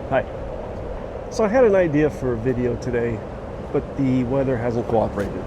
Hi. So I had an idea for a video today, but the weather hasn't cooperated.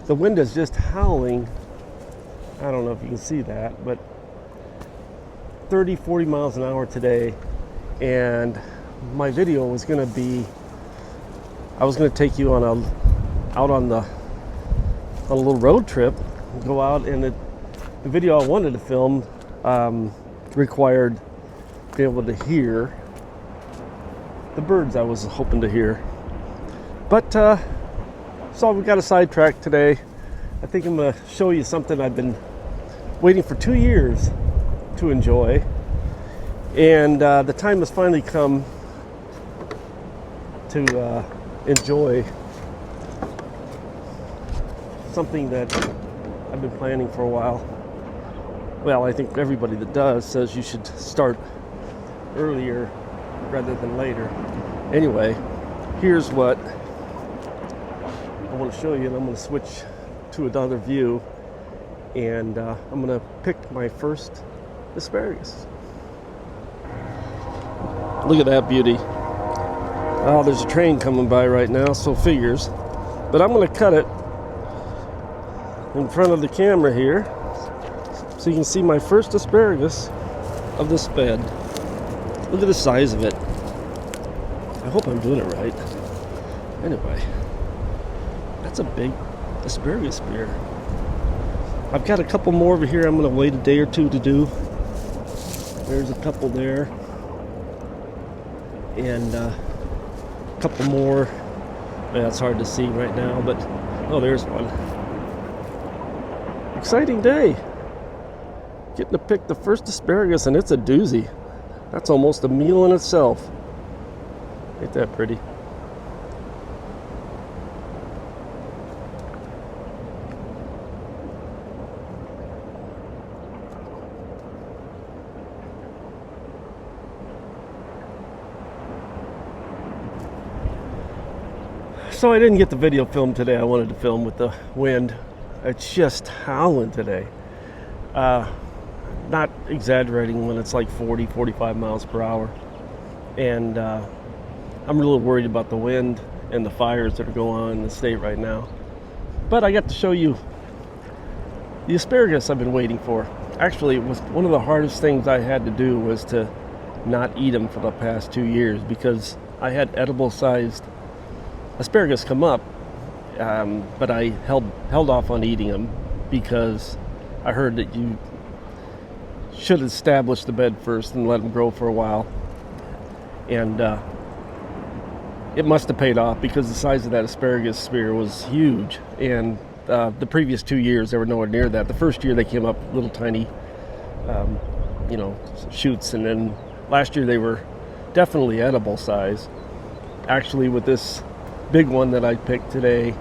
The wind is just howling. I don't know if you can see that, but 30-40 miles an hour today. And my video was going to be, I was going to take you on out on a little road trip, go out, and the video I wanted to film required being able to hear the birds I was hoping to hear. But so we got a sidetrack today. I think I'm going to show you something I've been waiting for 2 years to enjoy. And the time has finally come to enjoy something that I've been planning for a while. Well, I think everybody that does says you should start earlier rather than later. Anyway, here's what I want to show you, and I'm going to switch to another view, and I'm going to pick my first asparagus. Look at that beauty. Oh, there's a train coming by right now, so figures. But I'm going to cut it in front of the camera here so you can see my first asparagus of this bed. Look at the size of it. I hope I'm doing it right. Anyway, that's a big asparagus spear. I've got a couple more over here I'm going to wait a day or two to do. There's a couple there. And a couple more. Yeah, it's hard to see right now, but oh, there's one. Exciting day. Getting to pick the first asparagus, and it's a doozy. That's almost a meal in itself. Ain't that pretty? So I didn't get the video filmed today. I wanted to film with the wind. It's just howling today. Not exaggerating when it's like 40, 45 miles per hour. And I'm really worried about the wind and the fires that are going on in the state right now. But I got to show you the asparagus I've been waiting for. Actually, it was one of the hardest things I had to do was to not eat them for the past 2 years, because I had edible sized asparagus come up, but I held off on eating them because I heard that you should establish the bed first and let them grow for a while. And it must have paid off, because the size of that asparagus spear was huge. And the previous 2 years, they were nowhere near that. The first year they came up little tiny, shoots, and then last year they were definitely edible size. Actually, with this big one that I picked today,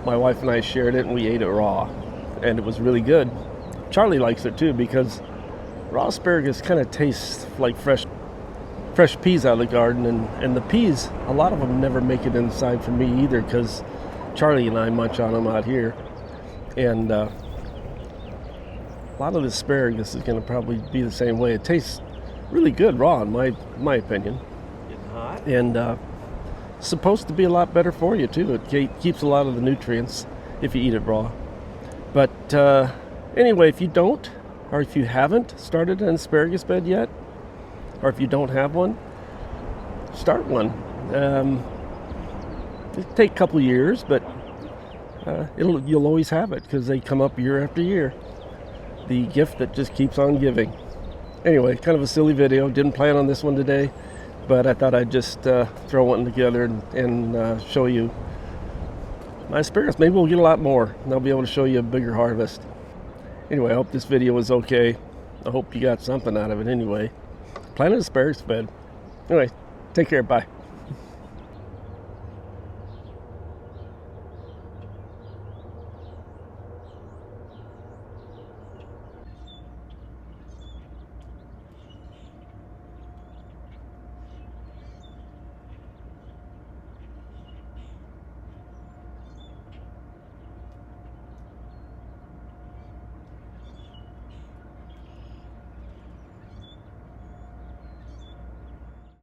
my wife and I shared it and we ate it raw, and it was really good. Charlie likes it too, because raw asparagus kind of tastes like fresh peas out of the garden, and the peas, a lot of them never make it inside for me either, because Charlie and I munch on them out here. And a lot of the asparagus is going to probably be the same way. It tastes really good raw, in my opinion. Getting hot. And supposed to be a lot better for you too. It keeps a lot of the nutrients if you eat it raw. But Anyway, if you don't, or if you haven't started an asparagus bed yet, or if you don't have one, start one. It'll take a couple years, but you'll always have it because they come up year after year. The gift that just keeps on giving. Anyway, kind of a silly video. Didn't plan on this one today, but I thought I'd just throw one together and show you my asparagus. Maybe we'll get a lot more, and I'll be able to show you a bigger harvest. Anyway, I hope this video was okay. I hope you got something out of it anyway. Plant an asparagus bed. Anyway, take care. Bye.